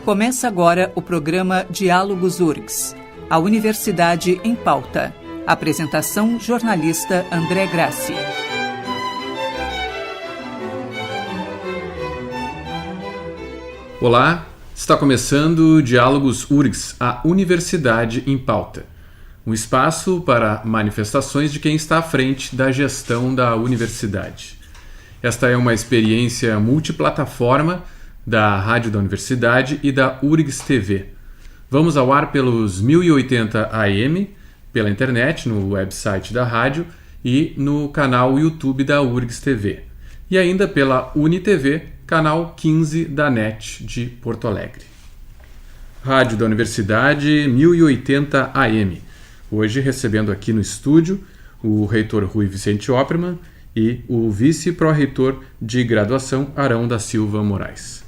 Começa agora o programa Diálogos URGS, a Universidade em Pauta. Apresentação, jornalista André Grassi. Olá, está começando Diálogos URGS, a Universidade em Pauta. Um espaço para manifestações de quem está à frente da gestão da universidade. Esta é uma experiência multiplataforma da Rádio da Universidade e da URGS TV. Vamos ao ar pelos 1080 AM, pela internet, no website da rádio e no canal YouTube da URGS TV. E ainda pela UniTV, canal 15 da NET de Porto Alegre. Rádio da Universidade 1080 AM. Hoje recebendo aqui no estúdio o reitor Rui Vicente Oppermann e o vice-pró-reitor de graduação Arão da Silva Moraes.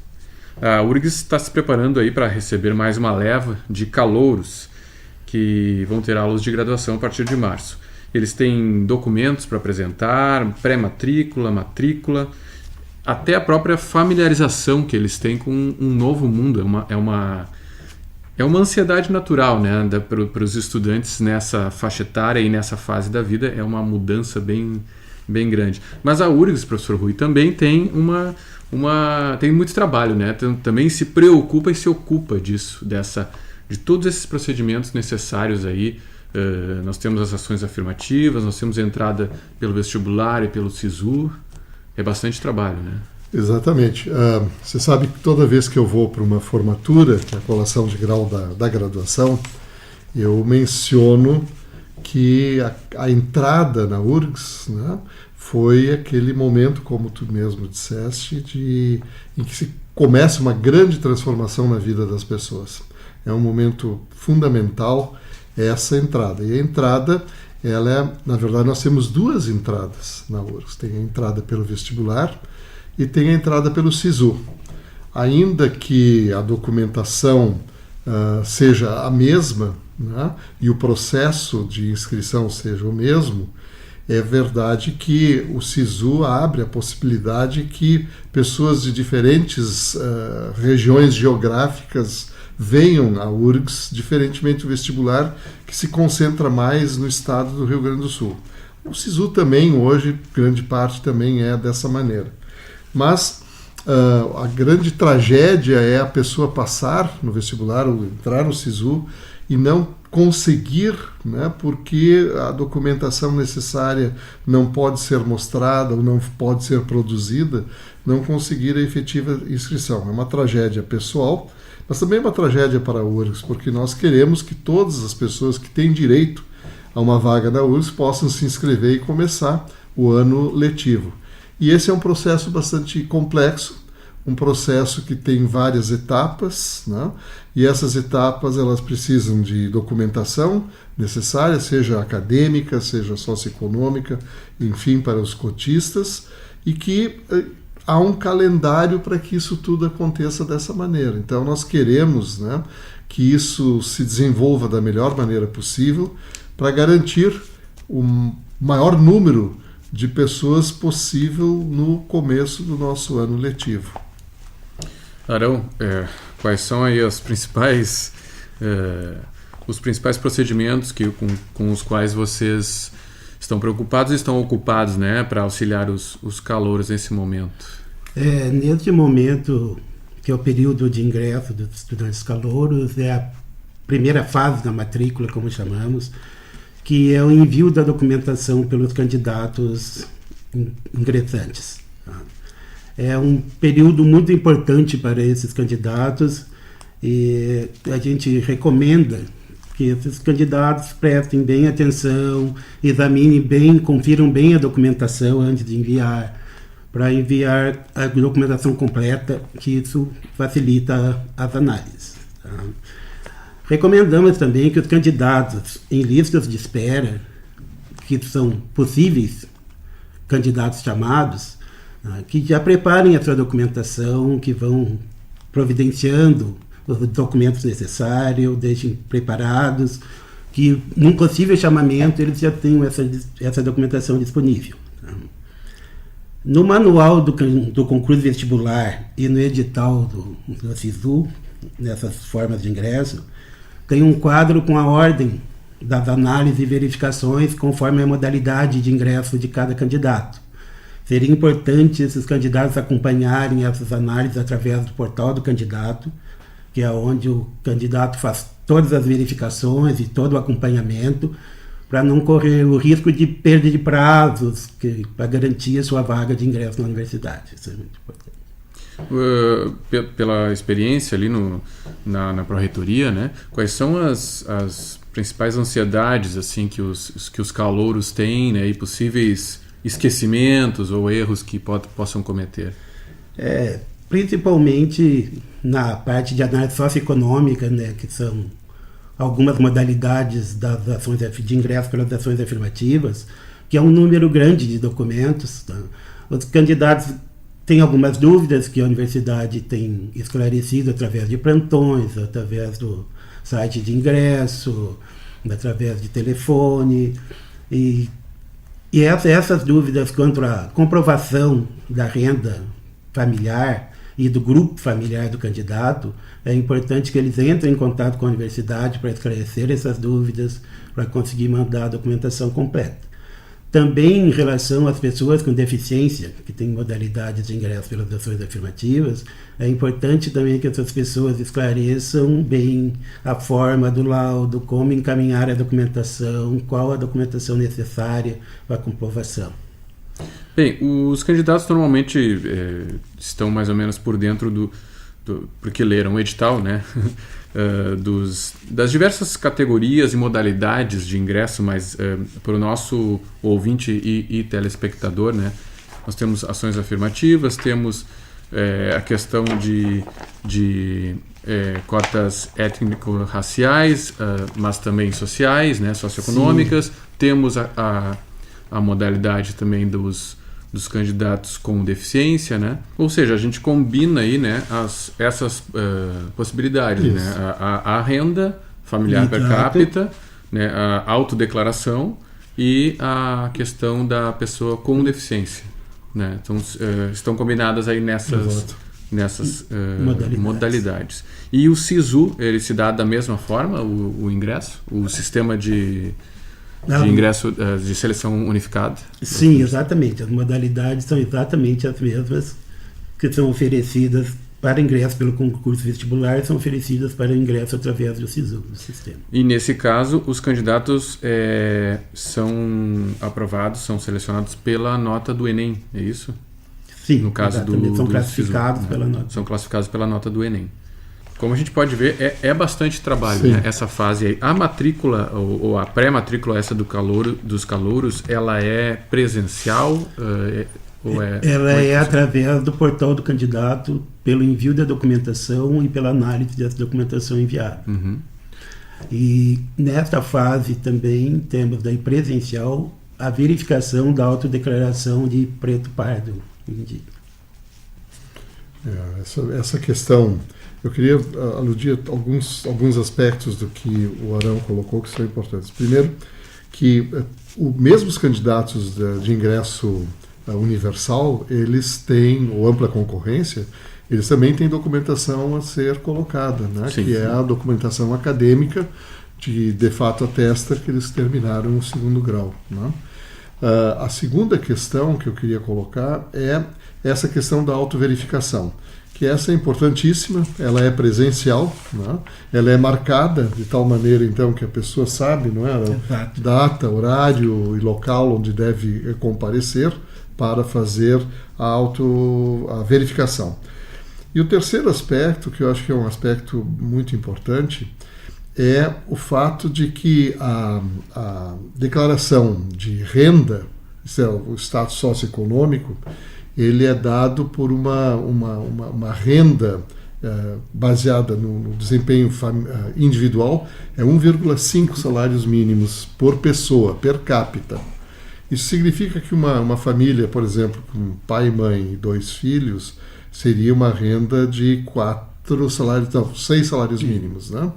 A URGS está se preparando aí para receber mais uma leva de calouros que vão ter aulas de graduação a partir de março. Eles têm documentos para apresentar, pré-matrícula, matrícula, até a própria familiarização que eles têm com um novo mundo. É uma ansiedade natural, né, para os estudantes nessa faixa etária e nessa fase da vida. É uma mudança bem grande. Mas a URGS, professor Rui, também tem tem muito trabalho, né? Também se preocupa e se ocupa disso, de todos esses procedimentos necessários aí. Nós temos as ações afirmativas, nós temos a entrada pelo vestibular e pelo SISU. É bastante trabalho, né? Exatamente. Você sabe que toda vez que eu vou para uma formatura, que é a colação de grau da graduação, eu menciono que a entrada na URGS, né, foi aquele momento, como tu mesmo disseste, em que se começa uma grande transformação na vida das pessoas. É um momento fundamental essa entrada. E a entrada, na verdade, nós temos duas entradas na URGS. Tem a entrada pelo vestibular e tem a entrada pelo SISU. Ainda que a documentação seja a mesma, né, e o processo de inscrição seja o mesmo, é verdade que o SISU abre a possibilidade que pessoas de diferentes regiões geográficas venham à URGS, diferentemente do vestibular, que se concentra mais no estado do Rio Grande do Sul. O SISU também, hoje, grande parte também é dessa maneira. Mas a grande tragédia é a pessoa passar no vestibular ou entrar no SISU e não conseguir, né, porque a documentação necessária não pode ser mostrada ou não pode ser produzida, não conseguir a efetiva inscrição. É uma tragédia pessoal, mas também é uma tragédia para a URGS, porque nós queremos que todas as pessoas que têm direito a uma vaga na URGS possam se inscrever e começar o ano letivo. E esse é um processo bastante complexo, um processo que tem várias etapas, né? E essas etapas elas precisam de documentação necessária, seja acadêmica, seja socioeconômica, enfim, para os cotistas, e que há um calendário para que isso tudo aconteça dessa maneira. Então nós queremos, né, que isso se desenvolva da melhor maneira possível para garantir o maior número de pessoas possível no começo do nosso ano letivo. Arão, quais são aí os principais procedimentos com os quais vocês estão preocupados e estão ocupados, né, para auxiliar os calouros nesse momento? Neste momento, que é o período de ingresso dos estudantes calouros, é a primeira fase da matrícula, como chamamos, que é o envio da documentação pelos candidatos ingressantes. É um período muito importante para esses candidatos e a gente recomenda que esses candidatos prestem bem atenção, examinem bem, confiram bem a documentação antes de enviar, para enviar a documentação completa, que isso facilita as análises. Tá? Recomendamos também que os candidatos em listas de espera, que são possíveis candidatos chamados, que já preparem a sua documentação, que vão providenciando os documentos necessários, deixem preparados, que num possível chamamento eles já tenham essa documentação disponível. No manual do concurso vestibular e no edital do SISU, nessas formas de ingresso, tem um quadro com a ordem das análises e verificações conforme a modalidade de ingresso de cada candidato. Seria importante esses candidatos acompanharem essas análises através do portal do candidato, que é onde o candidato faz todas as verificações e todo o acompanhamento, para não correr o risco de perda de prazos para garantir a sua vaga de ingresso na universidade. Isso é muito importante. Pela experiência ali na pró-reitoria, né, quais são as principais ansiedades assim, que os calouros têm, né, e possíveis esquecimentos ou erros que possam cometer? Principalmente na parte de análise socioeconômica, né, que são algumas modalidades das ações de ingresso pelas ações afirmativas, que é um número grande de documentos. Tá? Os candidatos têm algumas dúvidas que a universidade tem esclarecido através de plantões, através do site de ingresso, através de telefone. E essas dúvidas quanto à comprovação da renda familiar e do grupo familiar do candidato, é importante que eles entrem em contato com a universidade para esclarecer essas dúvidas, para conseguir mandar a documentação completa. Também em relação às pessoas com deficiência, que têm modalidades de ingresso pelas ações afirmativas, é importante também que essas pessoas esclareçam bem a forma do laudo, como encaminhar a documentação, qual a documentação necessária para a comprovação. Bem, os candidatos normalmente estão mais ou menos por dentro porque leram o edital, né? Das diversas categorias e modalidades de ingresso, mas para o nosso ouvinte e telespectador, né? Nós temos ações afirmativas, temos a questão de cotas étnico-raciais, mas também sociais, né? Socioeconômicas. Sim. Temos a modalidade também dos candidatos com deficiência, né? Ou seja, a gente combina aí, né, essas possibilidades, né? A renda familiar per capita, né, a autodeclaração e a questão da pessoa com deficiência, né? Então, estão combinadas aí nessas modalidades. E o SISU, ele se dá da mesma forma, o ingresso, o sistema de ingresso de seleção unificada? Sim, exatamente. As modalidades são exatamente as mesmas que são oferecidas para ingresso pelo concurso vestibular, são oferecidas para ingresso através do SISU, do sistema. E nesse caso, os candidatos são aprovados, são selecionados pela nota do Enem, é isso? Sim, no caso são classificados pela nota. São classificados pela nota do Enem. Como a gente pode ver, é bastante trabalho, né? Essa fase aí. A matrícula, ou a pré-matrícula essa dos calouros, ela é presencial? Ela é através do portal do candidato, pelo envio da documentação e pela análise dessa documentação enviada. Uhum. E nesta fase também temos daí presencial a verificação da autodeclaração de preto pardo indígena. Essa questão, eu queria aludir alguns aspectos do que o Arão colocou que são importantes. Primeiro, que mesmo os candidatos de ingresso universal, eles têm, ou ampla concorrência, eles também têm documentação a ser colocada, né? Sim, que é a documentação acadêmica que de fato atesta que eles terminaram o segundo grau, né? A segunda questão que eu queria colocar é essa questão da autoverificação, que essa é importantíssima, ela é presencial, né? Ela é marcada de tal maneira então que a pessoa sabe, não é? Data, horário e local onde deve comparecer para fazer a verificação. E o terceiro aspecto, que eu acho que é um aspecto muito importante, é o fato de que a declaração de renda, isso é o status socioeconômico, ele é dado por uma renda baseada no desempenho individual, é 1,5 salários mínimos por pessoa, per capita. Isso significa que uma família, por exemplo, com pai, mãe e 2 filhos, seria uma renda de 6 salários mínimos, né?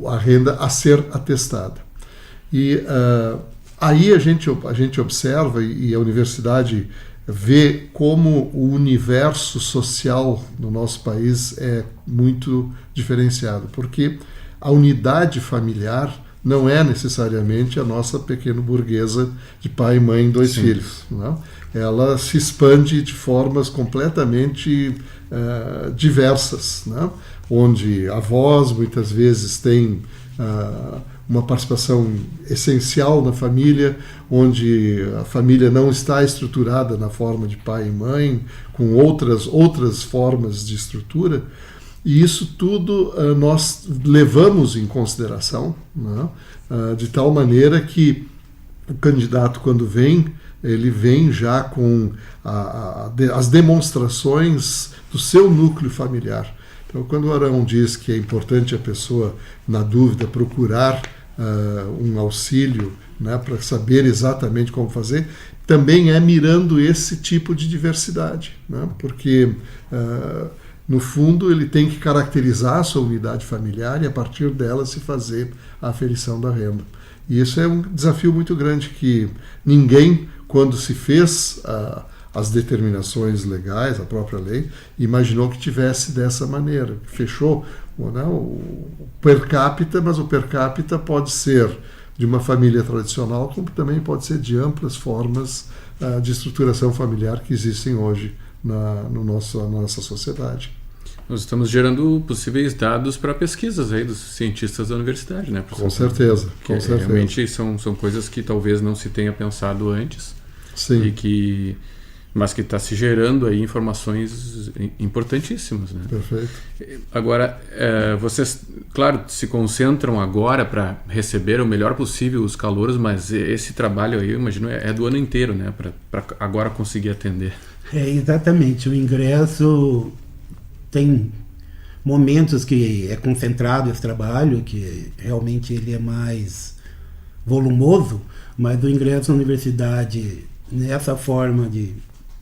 A renda a ser atestada. E aí a gente observa, e a universidade vê como o universo social no nosso país é muito diferenciado, porque a unidade familiar não é necessariamente a nossa pequena burguesa de pai e mãe, 2 Sim. filhos. Não? Ela se expande de formas completamente diversas, não? Onde avós muitas vezes têm uma participação essencial na família, onde a família não está estruturada na forma de pai e mãe, com outras formas de estrutura. E isso tudo nós levamos em consideração, né? De tal maneira que o candidato, quando vem, ele vem já com as demonstrações do seu núcleo familiar. Então, quando o Arão diz que é importante a pessoa, na dúvida, procurar um auxílio, né, para saber exatamente como fazer, também é mirando esse tipo de diversidade, né? Porque no fundo, ele tem que caracterizar a sua unidade familiar e, a partir dela, se fazer a aferição da renda. E isso é um desafio muito grande que ninguém, quando se fez as determinações legais, a própria lei, imaginou que tivesse dessa maneira. Fechou, né, o per capita, mas o per capita pode ser de uma família tradicional, como também pode ser de amplas formas de estruturação familiar que existem hoje na nossa sociedade. Nós estamos gerando possíveis dados para pesquisas aí dos cientistas da universidade, né, professor? Com certeza, com certeza. Realmente são coisas que talvez não se tenha pensado antes. Sim. Mas que está se gerando aí informações importantíssimas, né? Perfeito. Agora, vocês, claro, se concentram agora para receber o melhor possível os calouros, mas esse trabalho aí, eu imagino, é do ano inteiro, né? Para agora conseguir atender. Exatamente. O ingresso tem momentos que é concentrado esse trabalho, que realmente ele é mais volumoso, mas o ingresso na universidade, nessa forma de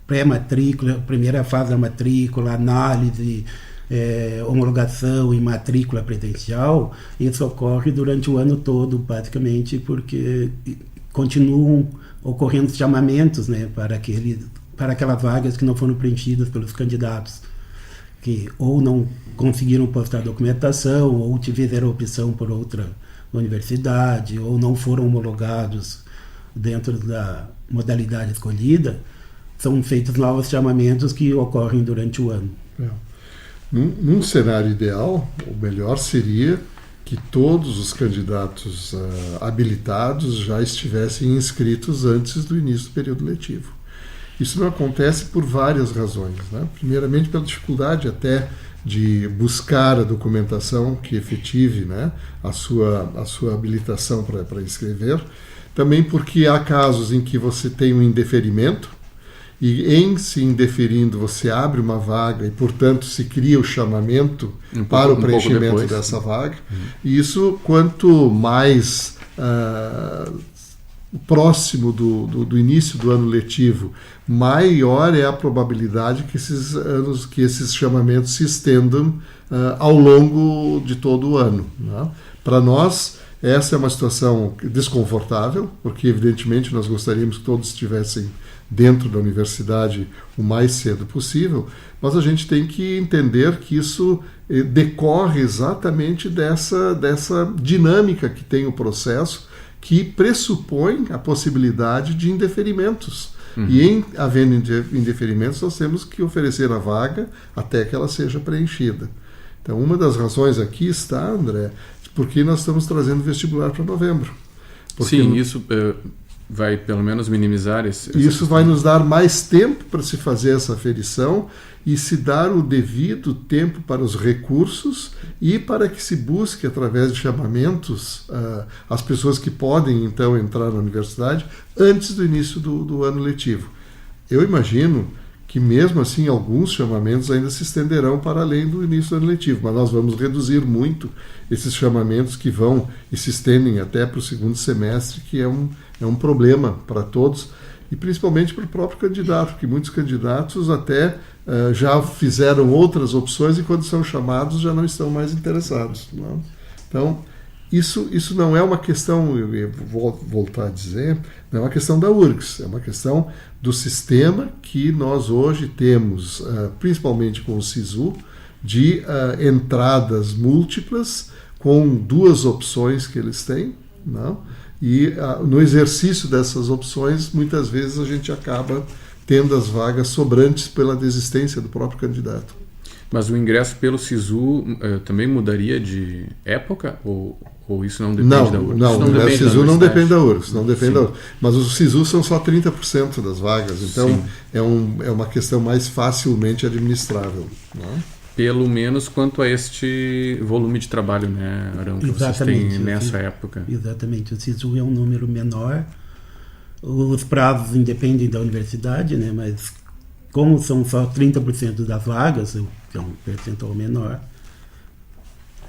pré-matrícula, primeira fase da matrícula, análise, homologação e matrícula presencial, isso ocorre durante o ano todo, basicamente, porque continuam ocorrendo chamamentos, né, para aquelas vagas que não foram preenchidas pelos candidatos, que ou não conseguiram postar documentação, ou tiveram opção por outra universidade, ou não foram homologados dentro da modalidade escolhida. São feitos novos chamamentos que ocorrem durante o ano. Num cenário ideal, o melhor seria que todos os candidatos habilitados já estivessem inscritos antes do início do período letivo. Isso não acontece por várias razões, né? Primeiramente, pela dificuldade até de buscar a documentação que efetive, né, a sua habilitação para inscrever. Também porque há casos em que você tem um indeferimento, e em se indeferindo você abre uma vaga e, portanto, se cria o chamamento para o preenchimento dessa vaga. E isso, quanto mais próximo do início do ano letivo, maior é a probabilidade que esses chamamentos se estendam ao longo de todo o ano, né? Para nós, essa é uma situação desconfortável, porque, evidentemente, nós gostaríamos que todos estivessem dentro da universidade o mais cedo possível, mas a gente tem que entender que isso decorre exatamente dessa dinâmica que tem o processo, que pressupõe a possibilidade de indeferimentos. E, havendo indeferimentos, nós temos que oferecer a vaga até que ela seja preenchida. Então, uma das razões aqui está, André, porque nós estamos trazendo vestibular para novembro. Sim, isso vai pelo menos minimizar Isso vai nos dar mais tempo para se fazer essa aferição e se dar o devido tempo para os recursos e para que se busque, através de chamamentos, as pessoas que podem, então, entrar na universidade antes do início do ano letivo. Eu imagino que, mesmo assim, alguns chamamentos ainda se estenderão para além do início do ano letivo, mas nós vamos reduzir muito esses chamamentos que vão e se estendem até para o segundo semestre, que é um problema para todos, e principalmente para o próprio candidato, porque muitos candidatos até já fizeram outras opções e, quando são chamados, já não estão mais interessados, não? Então, Isso não é uma questão, eu vou voltar a dizer, não é uma questão da URGS, é uma questão do sistema que nós hoje temos, principalmente com o SISU, de entradas múltiplas, com 2 opções que eles têm, não? E no exercício dessas opções, muitas vezes a gente acaba tendo as vagas sobrantes pela desistência do próprio candidato. Mas o ingresso pelo SISU também mudaria de época? Ou isso não depende da URGS? Não, o SISU não depende da URGS. Não depende da URGS. Mas os SISU são só 30% das vagas, então é uma questão mais facilmente administrável. Não? Pelo menos quanto a este volume de trabalho, né, Arão, que vocês têm nessa época. Exatamente. O SISU é um número menor. Os prazos independem da universidade, né, mas como são só 30% das vagas, que é um percentual menor,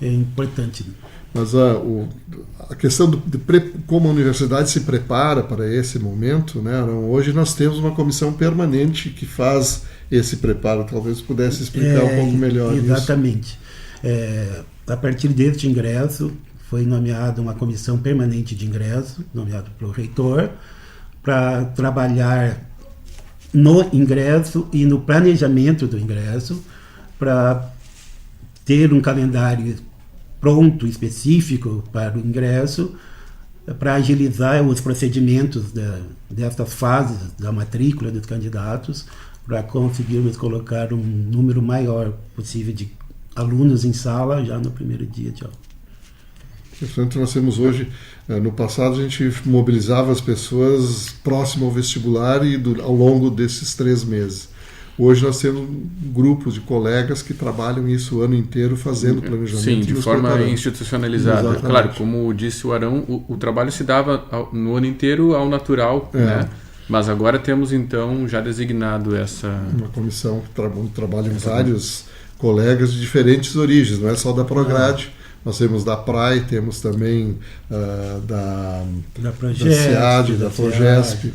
é importante. Mas a questão de como a universidade se prepara para esse momento, né, hoje nós temos uma comissão permanente que faz esse preparo. Talvez pudesse explicar um pouco melhor isso. Exatamente. A partir deste ingresso, foi nomeada uma comissão permanente de ingresso, nomeada pelo reitor, para trabalhar no ingresso e no planejamento do ingresso, para ter um calendário pronto, específico para o ingresso, para agilizar os procedimentos dessas fases da matrícula dos candidatos, para conseguirmos colocar um número maior possível de alunos em sala já no primeiro dia de aula. Portanto, nós temos hoje, no passado a gente mobilizava as pessoas próximo ao vestibular e ao longo desses 3 meses. Hoje nós temos grupos de colegas que trabalham isso o ano inteiro fazendo planejamento. Sim, de forma institucionalizada. Exatamente. Claro, como disse o Arão, o trabalho se dava no ano inteiro ao natural, né? Mas agora temos então já designado uma comissão que trabalha em vários colegas de diferentes origens, não é só da Prograde. Nós temos da PRAE, temos também da SEAD, da Progesp.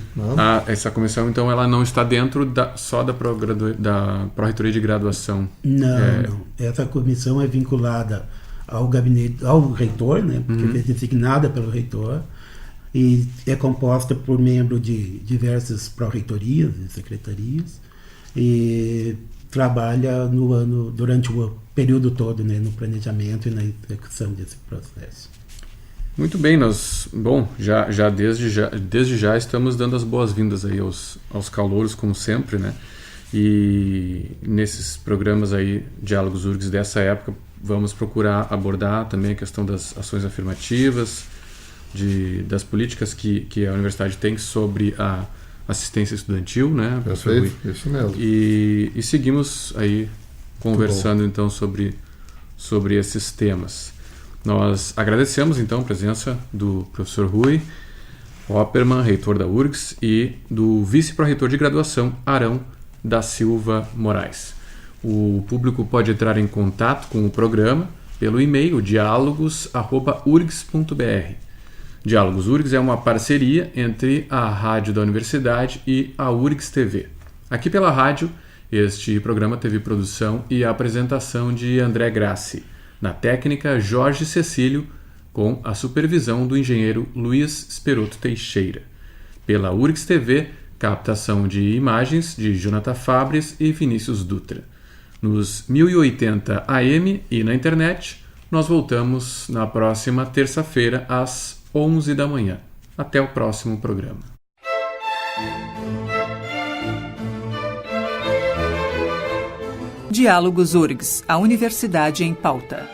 Essa comissão, então, ela não está dentro só da Pró-Reitoria de Graduação? Não. Essa comissão é vinculada ao gabinete, ao reitor, né, porque é designada pelo reitor, e é composta por membros de diversas pró-reitorias e secretarias, e trabalha durante o período todo, né, no planejamento e na execução desse processo. Muito bem, desde já estamos dando as boas-vindas aí aos calouros, como sempre, né? E nesses programas aí, Diálogos URGS dessa época, vamos procurar abordar também a questão das ações afirmativas, das políticas que a universidade tem sobre a assistência estudantil, né? Perfeito, isso mesmo. E seguimos aí conversando então sobre esses temas. Nós agradecemos então a presença do professor Rui Oppermann, reitor da URGS, e do vice-pró-reitor de graduação, Arão da Silva Moraes. O público pode entrar em contato com o programa pelo e-mail dialogos@urgs.br. Diálogos URGS é uma parceria entre a rádio da universidade e a URGS TV. Aqui pela rádio, este programa teve produção e apresentação de André Grassi. Na técnica, Jorge Cecílio, com a supervisão do engenheiro Luiz Esperoto Teixeira. Pela URGS TV, captação de imagens de Jonathan Fabres e Vinícius Dutra. Nos 1080 AM e na internet, nós voltamos na próxima terça-feira às 11 da manhã. Até o próximo programa. Diálogos URGS, a Universidade em Pauta.